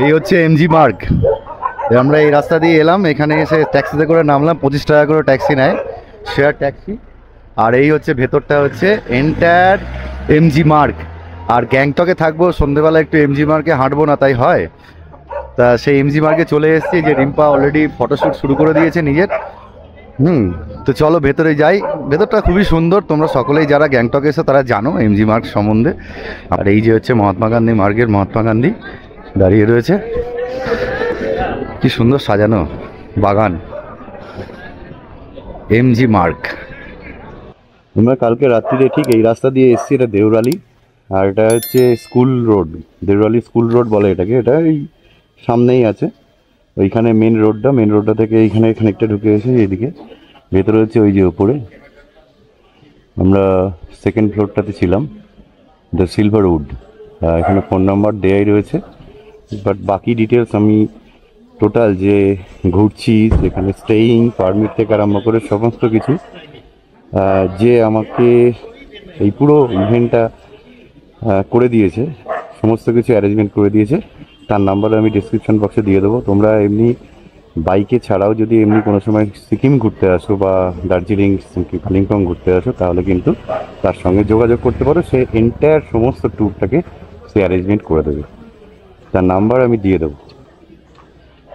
এই হচ্ছে এমজি মার্গ। আমরা এই রাস্তা দিয়ে এলাম, এখানে এসে ট্যাক্সিতে করে নামলাম, 25 টাকা করে ট্যাক্সি নেয়, শেয়ার ট্যাক্সি। আর এই হচ্ছে ভেতরটা হচ্ছে এন্টায়ার এমজি মার্গ। আর গ্যাংটকে থাকবো, সন্ধেবেলা একটু এমজি মার্গে হাঁটবো না তাই হয়। তা সেই এমজি মার্গে চলে এসেছি, যে রিম্পা অলরেডি ফটোশ্যুট শুরু করে দিয়েছে নিজের। তো চলো ভেতরে যাই। ভেতরটা খুবই সুন্দর, তোমরা সকলেই যারা গ্যাংটকে এসে তারা জানো এমজি মার্গ সম্বন্ধে। আর এই যে হচ্ছে মহাত্মা গান্ধী মার্গের মহাত্মা গান্ধী দাঁড়িয়ে রয়েছে, কি সুন্দর সাজানো বাগান। এমজি মার্গ। আমরা কালকে রাত্রিরে ঠিক এই রাস্তা দিয়ে এসেছি, এটা দেউরালি। আর এটা হচ্ছে school road, Deorali school road বলে এটাকে। এটা এই সামনেই আছে, ওইখানে মেন রোডটা থেকে এইখানে খানিকটা ঢুকে এসে এদিকে ভেতরে হচ্ছে ওই যে ওপরে আমরা সেকেন্ড ফ্লোরটাতে ছিলাম, দ্য সিলভার উড। এখানে ফোন নাম্বার দেয়াই রয়েছে, বাট বাকি ডিটেলস আমি টোটাল যে ঘুরছি, যেখানে স্টেইং পারমিট থেকে আরম্ভ করে সমস্ত কিছু, যে আমাকে এই পুরো ইভেন্টটা করে দিয়েছে, সমস্ত কিছু অ্যারেঞ্জমেন্ট করে দিয়েছে, তার নাম্বার আমি ডিসক্রিপশন বক্সে দিয়ে দেবো। তোমরা এমনি বাইকে ছাড়াও যদি এমনি কোনো সময় সিকিম ঘুরতে আসো বা দার্জিলিং কালিম্পং ঘুরতে আসো, তাহলে কিন্তু তার সঙ্গে যোগাযোগ করতে পারো, সে এন্টায়ার সমস্ত ট্যুরটাকে সে অ্যারেঞ্জমেন্ট করে দেবে। তার নাম্বার আমি দিয়ে দেবো,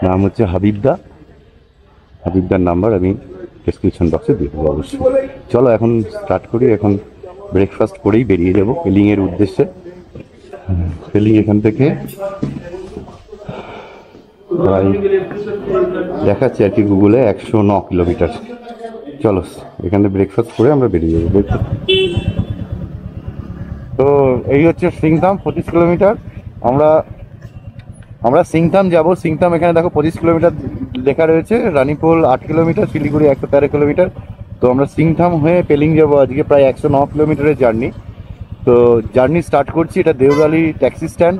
নাম হচ্ছে হাবিবদার নাম্বার আমি ডিসক্রিপশন বক্সে দিয়ে দেবো অবশ্যই। চলো এখন স্টার্ট করি, এখন ব্রেকফাস্ট করেই বেরিয়ে যাবো পেলিংয়ের উদ্দেশ্যে। পেলিং এখান থেকে প্রায় দেখাচ্ছে আর কি গুগলে 109 কিলোমিটার। চলো এখানে ব্রেকফাস্ট করে আমরা বেরিয়ে যাবো। তো এই হচ্ছে সিংতাম, 25 কিলোমিটার। আমরা সিংতাম যাব। সিংতাম এখানে দেখো 25 কিলোমিটার লেখা রয়েছে, রানীপোল 8 কিলোমিটার, শিলিগুড়ি 113 কিলোমিটার। তো আমরা সিংতাম হয়ে পেলিং যাব আজকে, প্রায় 109 কিলোমিটারের জার্নি। তো জার্নি স্টার্ট করছি, এটা দেউরালি ট্যাক্সি স্ট্যান্ড।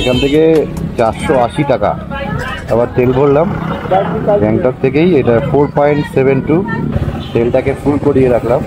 এখান থেকে 480 টাকা আবার তেল ভরলাম গ্যাংটক থেকেই। এটা 4.72, তেলটাকে ফুল করিয়ে রাখলাম।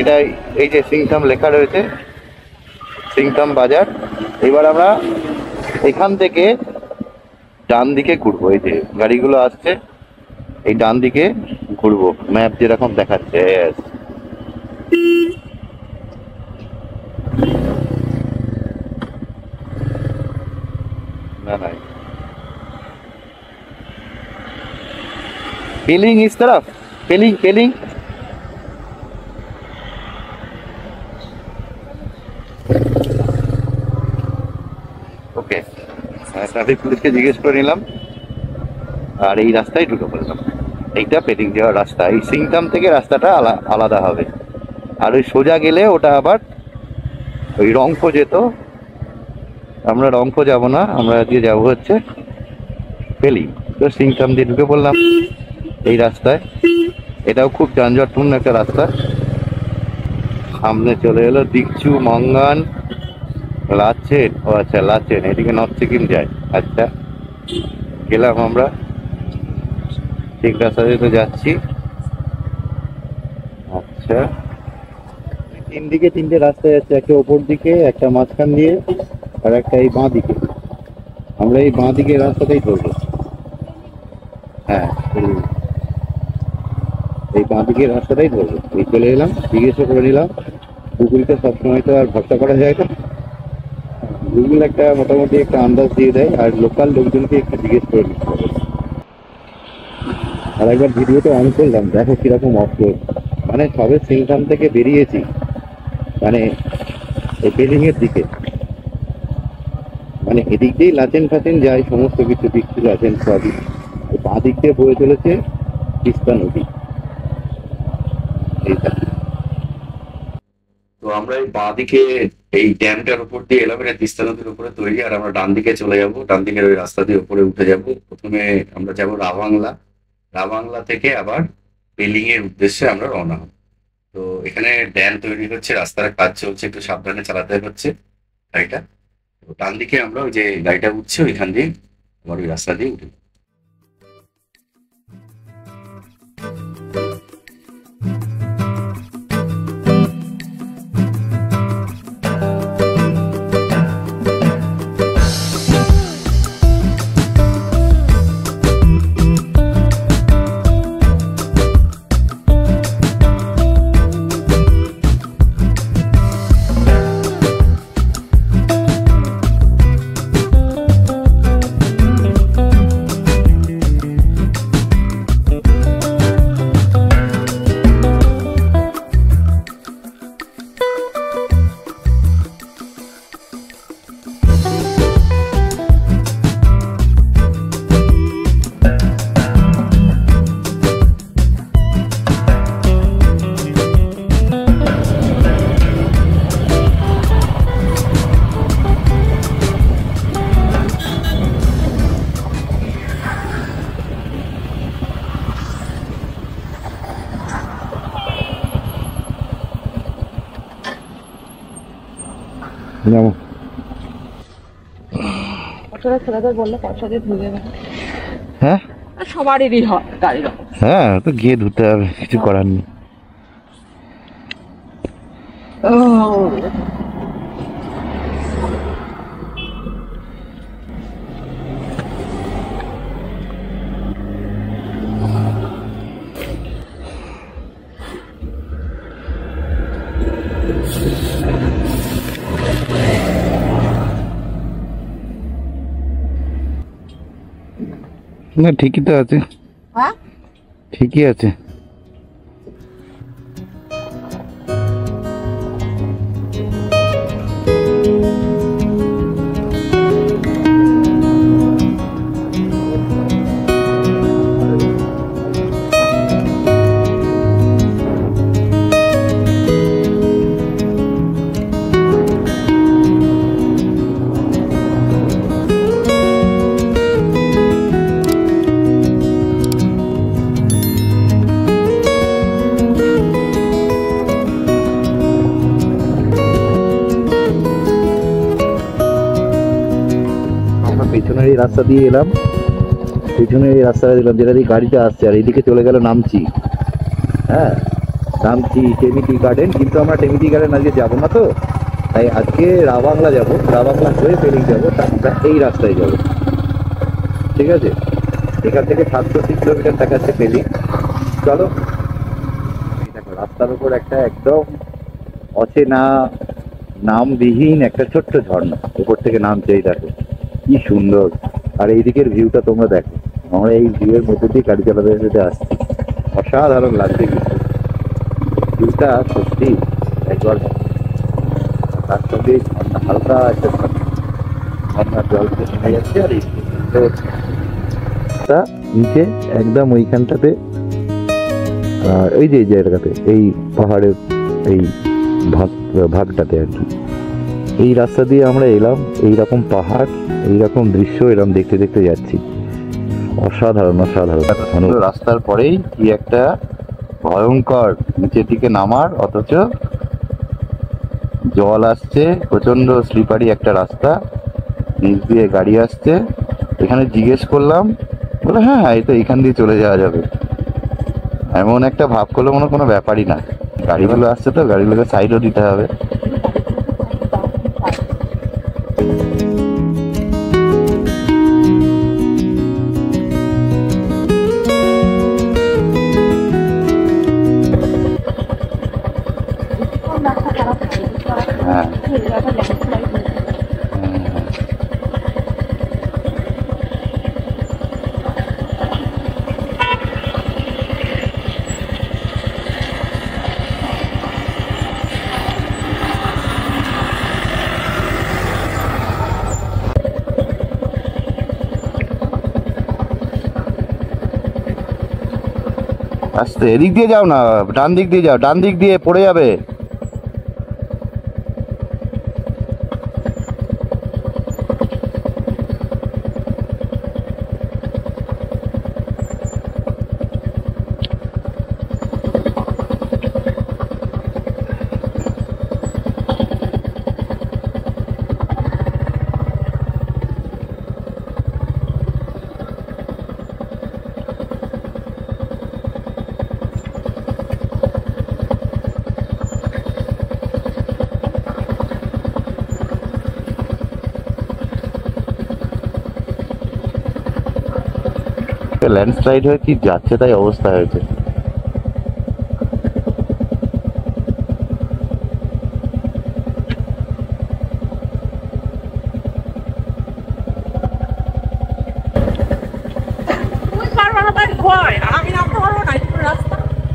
এটা এই যে সিংতাম লেখা রয়েছে, সিংতাম বাজার। এবার আমরা এখান থেকে ডান দিকে ঘুরবো, এই যে গাড়িগুলো আসছে এই ডান দিকে ঘুরবো, ম্যাপ যেরকম দেখাচ্ছে। না না, पेलिंग इस तरफ, पेलिंग पेलिंग। ওকে, ট্রাফিক পুলিশকে জিজ্ঞেস করে নিলাম আর এই রাস্তায় ঢুকে পড়লাম। এইটা পেলিং যাওয়ার রাস্তা, এই সিংতাম থেকে রাস্তাটা আলাদা হবে। আর ওই সোজা গেলে ওটা আবার ওই রংপো যেত, আমরা রংপো যাব না, আমরা দিয়ে যাবো হচ্ছে পেলিং। তো সিংতাম দিয়ে ঢুকে পড়লাম এই রাস্তায়। এটাও খুব যানজটপূর্ণ একটা রাস্তা। সামনে চলে এলো দিকচু, মঙ্গান, লাচেন, ও আচ্ছা লাচেন, এদিকে নর্থ সিকিম যায়। আচ্ছা, গেলাম আমরা, ঠিক রাস্তা দিয়ে তো যাচ্ছি। আচ্ছা, তিন দিকে তিনটে রাস্তা যাচ্ছে, একটা ওপর দিকে, একটা মাঝখান দিয়ে, আর একটা এই বাঁ দিকে। আমরা এই বাঁ দিকের রাস্তাটাই ধরবো। হ্যাঁ, এই বাঁ দিকের রাস্তাটাই ধরবো। এই চলে এলাম, জিজ্ঞেসও করে নিলাম। গুগলকে সবসময় তো আর ভরসা করা যায় না, গুগল একটা মোটামুটি একটা আন্দাজ দিয়ে দেয়, আর লোকাল লোকজনকে একটু জিজ্ঞেস করে নিতে হবে। আর একবার ভিডিওটা অন করলাম, দেখো কিরকম অফরোড, মানে সবে সিংটাম থেকে বেরিয়েছি, মানে এই পেলিং এর দিকে, মানে এদিক দিয়েই লাচেন ফাচেন যায়, সমস্ত কিছু দিচ্ছি লাচেন সবই। বাঁ দিক দিয়ে বয়ে চলেছে তিস্তা নদী। এইটা তো আমরা এই বাঁ দিকে এই ড্যামটার উপর দিয়ে এলাম, এটা তিস্তা নদীর উপরে তৈরি, আর আমরা ডান দিকে চলে যাব, ডান দিকের ওই রাস্তা দিয়ে উপরে উঠে যাব। প্রথমে আমরা যাব রাবাংলা, রাবাংলা থেকে আবার পেলিং এর উদ্দেশ্যে আমরা রওনা হব। তো এখানে ড্যাম তৈরি হচ্ছে, রাস্তার কাজ চলছে, একটু সাবধানে চালাতে হচ্ছে গাড়িটা। তো ডান দিকে আমরা ওই যে গাড়িটা উঠছে ওইখান দিয়ে আবার ওই রাস্তা দিয়ে উঠে। যেমন ছেলেদের বললে পয়সা দিয়ে ধুয়ে দেবে, হ্যাঁ সবারই হয় গাড়ির। হ্যাঁ, তো গিয়ে ধুতে হবে, কিছু করার নেই। না ঠিকই তো আছে, হ্যাঁ ঠিকই আছে। পেছনের এই রাস্তা দিয়ে এলাম, পেছনের এই রাস্তাটা দিলাম যেটা দিয়ে গাড়িটা আসছে, আর এইদিকে চলে গেল নামচি। হ্যাঁ, নামচি টেমিটি গার্ডেন, কিন্তু আমরা টেমিটি গার্ডেন আজকে যাবো না, তো তাই আজকে রাবাংলা যাব, রাবাংলা হয়ে পেলিং যাবো, তারপরে এই রাস্তায় যাব। ঠিক আছে, এখান থেকে 700 কিলোমিটার দেখাচ্ছে পেলিং। চলো, দেখো রাস্তার উপর একটা একদম অচেনা নামবিহীন একটা ছোট্ট ঝর্ণা উপর থেকে নামছে, এই দেখো কি সুন্দর। আর এইদিকের ভিউটা তোমরা দেখো, আমরা এই ভিউয়ের মধ্যে দিয়ে গাড়ি চালাতে যেতে আসছি, অসাধারণ লাগছে কিন্তু ভিউটা সত্যি একবার। তার সঙ্গে ঝর্ণা, হালকা একটা ঝর্ণার জল নেমে যাচ্ছে, আর এই নিচে একদম ওইখানটাতে, ওই যে এই জায়গাটাতে, এই পাহাড়ের এই ভাগটাতে আর কি, এই রাস্তা দিয়ে আমরা এলাম। এইরকম পাহাড়, এইরকম দৃশ্য এরকম দেখতে দেখতে যাচ্ছি, অসাধারণ অসাধারণ। রাস্তার পরেই কি একটা ভয়ঙ্কর নিচের দিকে নামার, অথচ জল আসছে, প্রচন্ড স্লিপারি একটা রাস্তা, নিচ দিয়ে গাড়ি আসছে। এখানে জিজ্ঞেস করলাম, বলে হ্যাঁ এই তো এইখান দিয়ে চলে যাওয়া যাবে। এমন একটা ভাব করলো মনে কোনো ব্যাপারই না। গাড়িগুলো আসছে তো, গাড়িগুলোকে সাইডও দিতে হবে। হ্যাঁ আস্তে, এদিক দিয়ে যাও না, ডান দিক দিয়ে যাও, ডান দিক দিয়ে পড়ে যাবে। ল্যান্ডস্লাইড হয়ে কি যাচ্ছে তাই অবস্থা হয়েছে।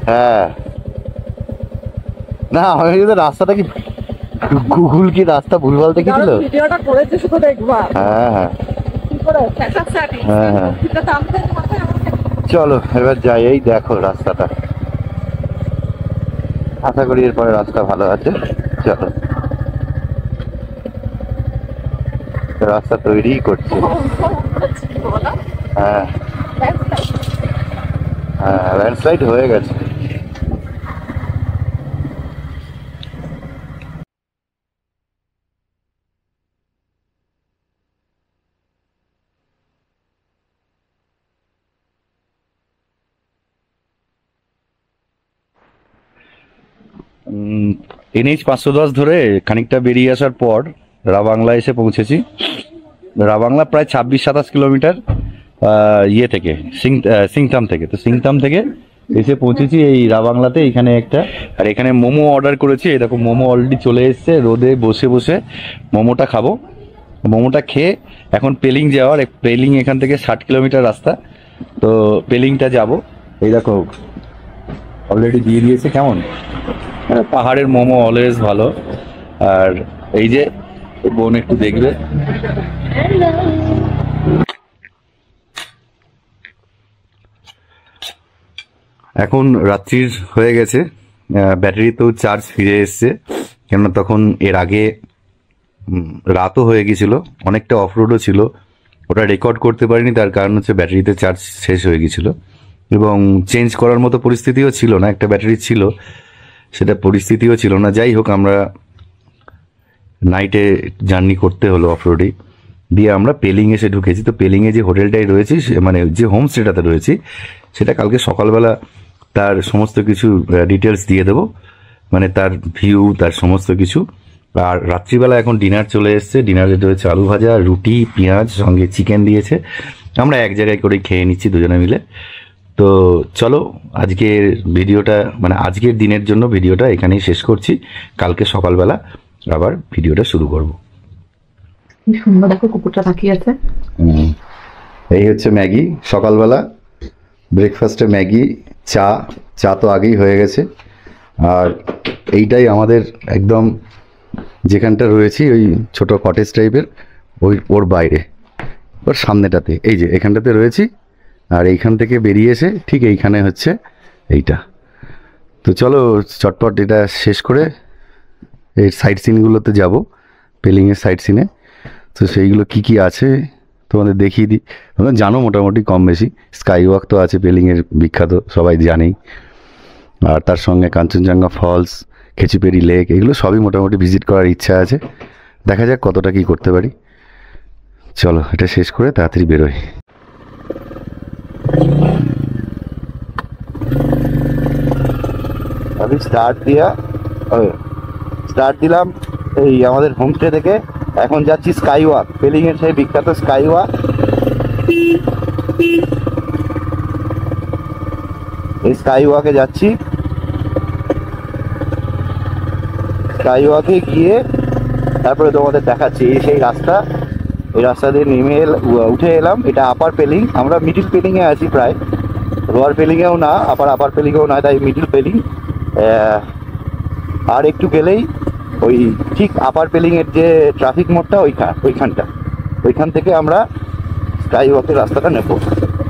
হ্যাঁ না, আমি যদি রাস্তাটা কি গুগল কি রাস্তা ভুলভাল দেখেছিল। ভিডিওটা করেছে শুধু দেখবা। হ্যাঁ হ্যাঁ কি করে ফ্যাশন হ্যাঁ হ্যাঁ চলো এবার যাই। এই দেখো রাস্তাটা, আশা করি এরপরে রাস্তা ভালো আছে। চলো, রাস্তা তৈরি করছে। হ্যাঁ হ্যাঁ ল্যান্ডস্লাইড হয়ে গেছে। NH 510 ধরে খানিকটা বেরিয়ে আসার পর রাবাংলা এসে পৌঁছেছি। রাবাংলা প্রায় 26-27 কিলোমিটার ইয়ে থেকে, সিংতাম থেকে। তো সিংতাম থেকে এসে পৌঁছেছি এই রাবাংলাতে। এখানে একটা, আর এখানে মোমো অর্ডার করেছি। এই দেখো মোমো অলরেডি চলে এসছে। রোদে বসে বসে মোমোটা খাবো। মোমোটা খেয়ে এখন পেলিং যাওয়ার, পেলিং এখান থেকে 60 কিলোমিটার রাস্তা। তো পেলিংটা যাব। এই দেখো অলরেডি দিয়ে দিয়েছে। কেমন পাহাড়ের মোমো অলওয়েজ ভালো। আর এই যে বোন একটু দেখবে। এখন রাত্রির হয়ে গেছে, ব্যাটারিতেও চার্জ ফিরে এসছে। কেননা তখন এর আগে রাতও হয়ে গেছিল, অনেকটা অফরোডও ছিল। ওটা রেকর্ড করতে পারিনি, তার কারণ হচ্ছে ব্যাটারিতে চার্জ শেষ হয়ে গেছিল এবং চেঞ্জ করার মতো পরিস্থিতিও ছিল না। একটা ব্যাটারি ছিল, সেটা পরিস্থিতিও ছিল না। যাই হোক, আমরা নাইটে জার্নি করতে হলো অফরোডে। দিয়ে আমরা পেলিং এসে ঢুকেছি। তো পেলিংয়ে যে হোটেলটায় রয়েছি, মানে যে হোমস্টেটাতে রয়েছি, সেটা কালকে সকালবেলা তার সমস্ত কিছু ডিটেলস দিয়ে দেবো, মানে তার ভিউ, তার সমস্ত কিছু। আর রাত্রিবেলা এখন ডিনার চলে এসছে। ডিনারে রয়েছে আলু ভাজা, রুটি, পেঁয়াজ, সঙ্গে চিকেন দিয়েছে। আমরা এক জায়গায় করে খেয়ে নিচ্ছি দুজনে মিলে। তো চলো আজকের ভিডিওটা, মানে আজকের দিনের জন্য ভিডিওটা এখানেই শেষ করছি। কালকে সকালবেলা আবার ভিডিওটা শুরু করব। সুন্দর দেখো কুকুরটা তাকিয়ে আছে। এই হচ্ছে ম্যাগি, সকালবেলা ব্রেকফাস্টে ম্যাগি, চা তো আগেই হয়ে গেছে। আর এইটাই আমাদের একদম যেখানটা রয়েছি, ওই ছোট কটেজ টাইপের, ওর বাইরে, ওর সামনেটাতে, এই যে এখানটাতে রয়েছি। আর এইখান থেকে বেরিয়ে এসে ঠিক এইখানে হচ্ছে এইটা। তো চলো চটপট এটা শেষ করে এই সাইট সিনগুলোতে যাব, পেলিংয়ের সাইট সিনে। তো সেইগুলো কি কি আছে তোমাদের দেখিয়ে দিই। তোমরা জানো মোটামুটি কম বেশি। স্কাই ওয়াক তো আছে পেলিংয়ের বিখ্যাত, সবাই জানেই। আর তার সঙ্গে কাঞ্চনজঙ্ঘা ফলস, খেচিপেরি লেক, এগুলো সবই মোটামুটি ভিজিট করার ইচ্ছা আছে। দেখা যাক কতটা কি করতে পারি। চলো এটা শেষ করে তাড়াতাড়ি বেরোই। আমি স্টার্ট দিলাম এই আমাদের হোমস্টে থেকে। এখন যাচ্ছি স্কাই ওয়াক, পেলিং এর সেই বিখ্যাত স্কাই ওয়াক। এই স্কাই ওয়াকে যাচ্ছি। স্কাই ওয়াকে গিয়ে তারপরে তোমাদের দেখাচ্ছি এই সেই রাস্তা। এই রাস্তা দিয়ে উঠে এলাম। এটা আপার পেলিং, আমরা মিডিল পেলিং এ আছি প্রায়, লোয়ার পেলিং এও না, আপার পেলিং এও না, তাই মিডিল পেলিং। আর একটু গেলেই ওই ঠিক আপার পেলিং এর যে ট্রাফিক মোড়টা ওইখান থেকে আমরা স্কাই ওয়াকের রাস্তাটা নেব।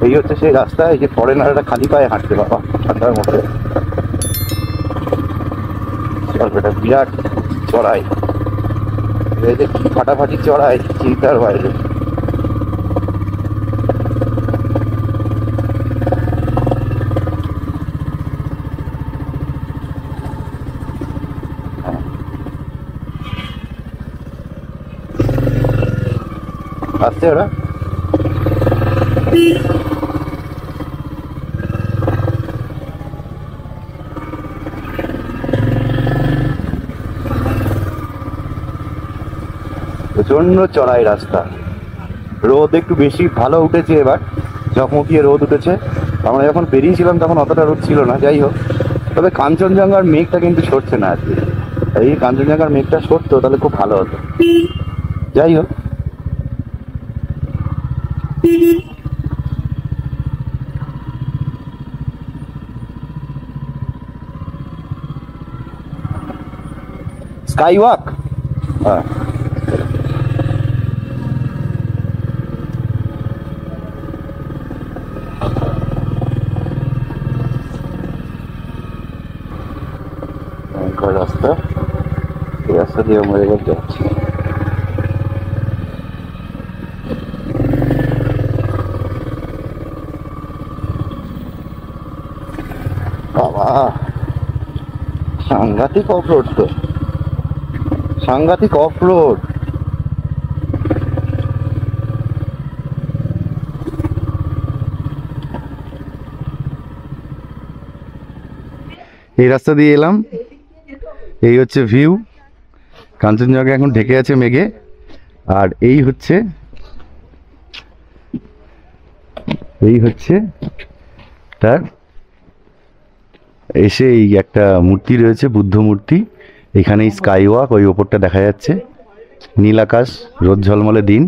এই হচ্ছে সেই রাস্তা। এই যে ফরেনাররা খালি পায়ে হাঁটতে, বাবা ঠান্ডার মধ্যে। এটা বিরাট চড়াই, এই যে কি ফাটাফাটি চড়াই, চিন্তার বাইরে। আসছে ওরা। প্রচন্ড চড়াই রাস্তা। রোদ একটু বেশি ভালো উঠেছে এবার, ঝকমকিয়ে রোদ উঠেছে। আমরা যখন বেরিয়েছিলাম তখন অতটা রোদ ছিল না। যাই হোক, তবে কাঞ্চনজঙ্ঘার মেঘটা কিন্তু সরছে না আজকে। এই কাঞ্চনজঙ্ঘার মেঘটা সরতো তাহলে খুব ভালো হতো। যাই হোক, স্কাই ওয়াক। হ্যাঁ, রাস্তা, এই রাস্তা দিয়ে আমরা এবার যাচ্ছি। বাবা সাংঘাতিক অফ রোড, তো সাংঘাতিক অফ রোড। এই রাস্তা দিয়ে এলাম। এই হচ্ছে ভিউ। কাঞ্চনজঙ্ঘা এখন ঢেকে আছে মেঘে। আর এই হচ্ছে তার এসে এই একটা মূর্তি রয়েছে, বুদ্ধ মূর্তি। এখানেই স্কাই ওয়াক, ওই ওপরটা দেখা যাচ্ছে, নীল আকাশ, রোদ ঝলমলে দিন।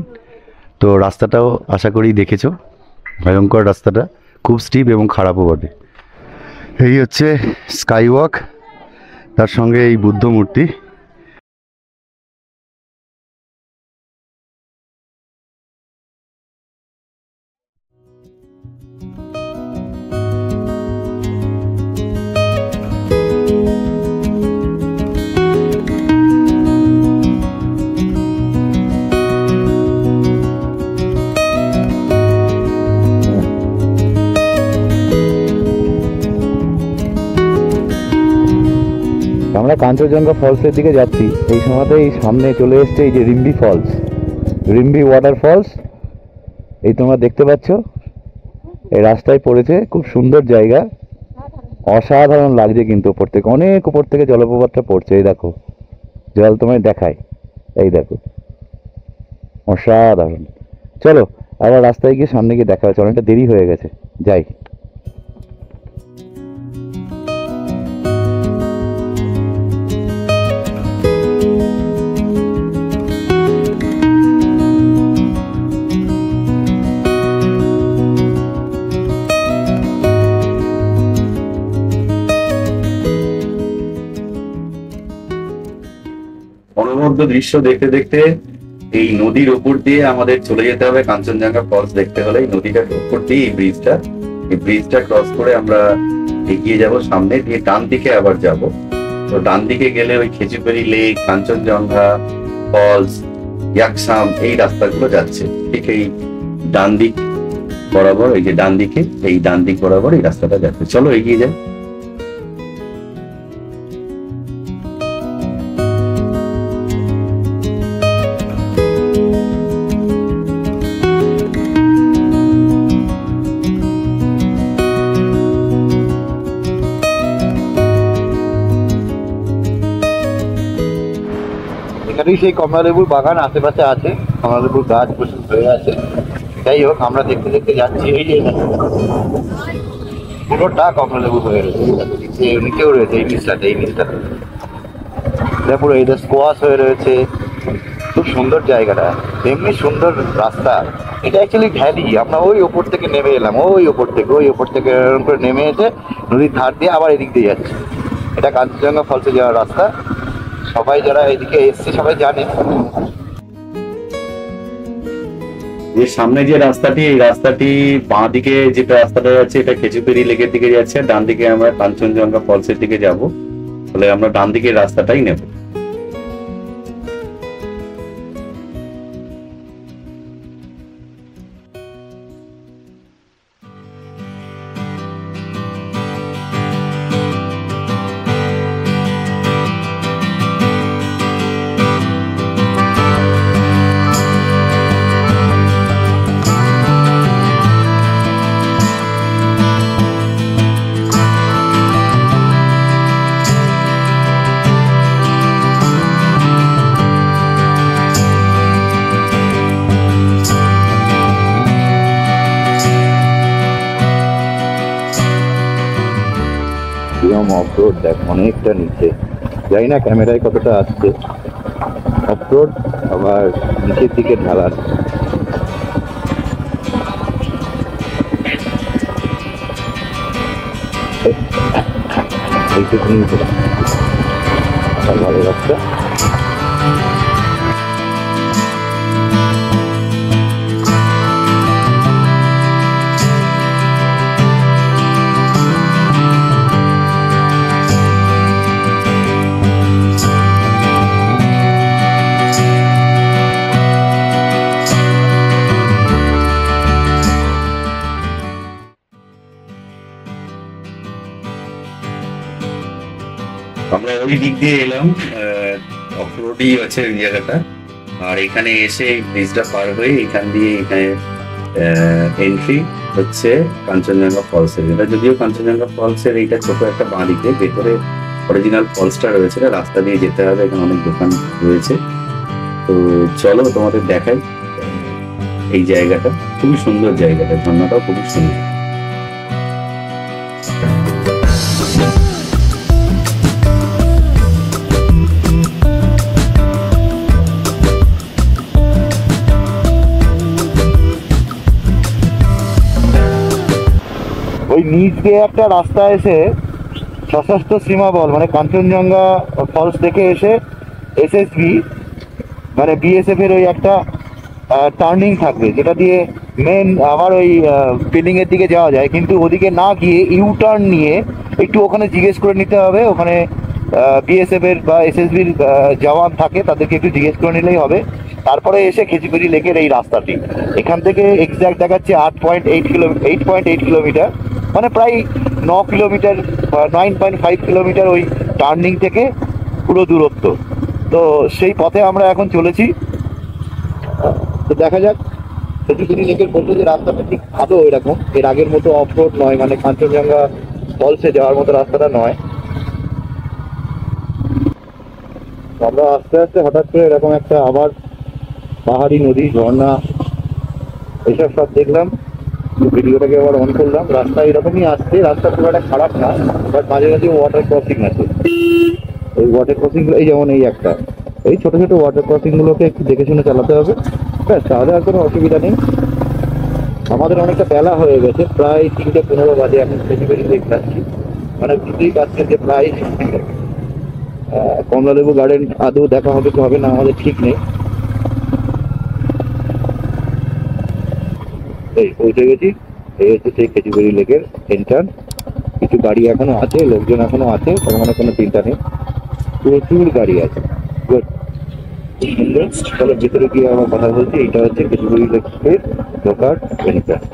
তো রাস্তাটাও আশা করি দেখেছো, ভয়ঙ্কর রাস্তাটা, খুব স্টিপ এবং খারাপও বটে। এই হচ্ছে স্কাই ওয়াক, তার সঙ্গে এই বুদ্ধ মূর্তি। আমরা কাঞ্চনজঙ্ঘা ফলসের দিকে যাচ্ছি। এই সময়তে এই সামনে চলে এসছে এই যে Rimbi falls, Rimbi waterfalls. এই তোমরা দেখতে পাচ্ছ, এই রাস্তায় পড়েছে, খুব সুন্দর জায়গা, অসাধারণ লাগছে কিন্তু। উপর থেকে, অনেক উপর থেকে জলপ্রপাতটা পড়ছে। এই দেখো, জল তোমায় দেখায়, এই দেখো, অসাধারণ। চলো আবার রাস্তায় গিয়ে সামনে গিয়ে দেখা হচ্ছে, অনেকটা দেরি হয়ে গেছে, যাই। অনবদ্য দৃশ্য দেখতে দেখতে এই নদীর উপর দিয়ে আমাদের চলে যেতে হবে কাঞ্চনজঙ্ঘা ফলস দেখতে হলে। এই নদীটার উপর দিয়ে এই ব্রিজটা ক্রস করে আমরা এগিয়ে যাব সামনে দিয়ে, ডান দিকে আবার যাব। তো ডান দিকে গেলে ওই খেচিপেরি লেক, কাঞ্চনজঙ্ঘা ফলস, ইয়াকসাম, এই রাস্তাগুলো যাচ্ছে। ঠিক এই ডান দিক বরাবর, এই যে ডান দিকে, এই ডান দিক বরাবর এই রাস্তাটা যাচ্ছে। চলো এগিয়ে যাই। সেই কমলালেবুর বাগান আশেপাশে আছে, কমলালেবুর গাছ প্রচুর হয়ে আছে। যাই হোক, আমরা দেখতে দেখতে যাচ্ছি। এই যে পুরোটা কমলালেবু হয়ে রয়েছে, নিচেও রয়েছে এই নিচটাতে, এই নিচটাতে পুরো এটা স্কোয়াশ হয়ে রয়েছে। খুব সুন্দর জায়গাটা, এমনি সুন্দর রাস্তা। এটা অ্যাকচুয়ালি ভ্যালি। আমরা ওই ওপর থেকে নেমে এলাম, ওই ওপর থেকে এরকম করে নেমে এসে নদীর ধার দিয়ে আবার এদিক দিয়ে যাচ্ছে। এটা কাঞ্চনজঙ্ঘা ফলসে যাওয়ার রাস্তা। সবাই যারা এদিকে এসছে সবাই জানে। যে সামনে যে রাস্তাটি, এই রাস্তাটি বাঁ দিকে যে রাস্তাটা যাচ্ছে এটা খেজুরবেড়ি লেকের দিকে যাচ্ছে, ডান দিকে আমরা কাঞ্চনজঙ্ঘা ফলসের দিকে যাব। তাহলে আমরা ডান দিকের রাস্তাটাই নেব। অফরোড দেখ, অনেকটা নিচে, জানি না ক্যামেরায় কতটা আসছে। অফরোড আবার নিচের দিকে ঢালার। এইটুকুনি ভালো রাস্তা। আমরা ওই দিক দিয়ে এলাম, অফরোডই আছে ওই জায়গাটা। আর এখানে এসে ব্রিজটা পার হয়ে এখান দিয়ে এখানে এন্ট্রি হচ্ছে কাঞ্চনজঙ্ঘা ফলসের। এটা যদিও কাঞ্চনজঙ্ঘা ফলসের এইটা ছোট একটা বাঁ দিকে, ভেতরে অরিজিনাল ফলসটা রয়েছে, রাস্তা দিয়ে যেতে হবে। এখানে অনেক দোকান রয়েছে। তো চলো তোমাদের দেখাই এই জায়গাটা। খুবই সুন্দর জায়গাটা, ঝর্ণাটাও খুবই সুন্দর। ওই নিচ দিয়ে একটা রাস্তা এসে সশস্ত্র সীমা বল মানে কাঞ্চনজঙ্ঘা ফলস থেকে এসে এসএসবি মানে বিএসএফ এর ওই একটা টার্নিং থাকবে, যেটা দিয়ে মেন আবার ওই বিল্ডিং এর দিকে যাওয়া যায়। কিন্তু ওদিকে না গিয়ে ইউ টার্ন নিয়ে একটু ওখানে জিজ্ঞেস করে নিতে হবে। ওখানে বিএসএফ এর বা এসএসবির জওয়ান থাকে, তাদেরকে একটু জিজ্ঞেস করে নিলেই হবে। তারপরে এসে খেজুরবেড়ি লেকের এই রাস্তাটি এখান থেকে এক্সাক্ট দেখাচ্ছে 8.8 কিলোমিটার, মানে প্রায় 9 কিলোমিটার, 9.5 কিলোমিটার ওই টার্নিং থেকে পুরো দূরত্ব। তো সেই পথে আমরা এখন চলেছি। তো দেখা যাক। খেজুরবেড়ি লেকের বলতে যে রাস্তাটা ঠিক ভালো এরকম, এর আগের মতো অফরোড নয়, মানে কাঞ্চনজঙ্ঘা ফলসে যাওয়ার মতো রাস্তাটা নয়। আমরা আস্তে আস্তে হঠাৎ করে এরকম একটা আবার পাহাড়ি নদী, ঝর্ণা, এইসব সব দেখলাম। ভিডিওটাকে আবার অন করলাম। রাস্তা এরকমই আসছে, রাস্তা খুব একটা খারাপ না, বাট মাঝে মাঝে ওয়াটার ক্রসিং আছে। ওই ওয়াটার ক্রসিং, এই যেমন এই একটা, এই ছোট ছোট ওয়াটার ক্রসিং গুলোকে একটু দেখে শুনে চালাতে হবে, ব্যাস, তাহলে আর কোনো অসুবিধা নেই। আমাদের অনেকটা বেলা হয়ে গেছে, প্রায় 3:15 বাজে এখন খেজুরবেড়ি লেক যাচ্ছি। মানে বুঝতেই পারছেন যে প্রায় কমলালেবু গার্ডেন আদৌ দেখা হবে কি হবে না আমাদের ঠিক নেই। এই পৌঁছে গেছি, এই হচ্ছে সেই খেজুরবেড়ি লেকের এন্ট্রান্স। কিছু গাড়ি এখনো আছে, লোকজন এখনো আছে, তার মানে কোনো চিন্তা নেই, প্রচুর গাড়ি আছে। গুড, সুন্দর। চলো ভিতরে গিয়ে আমার কথা বলছি। এইটা হচ্ছে খেজুরবেড়ি লেকের ঢোকার এন্ট্রান্স।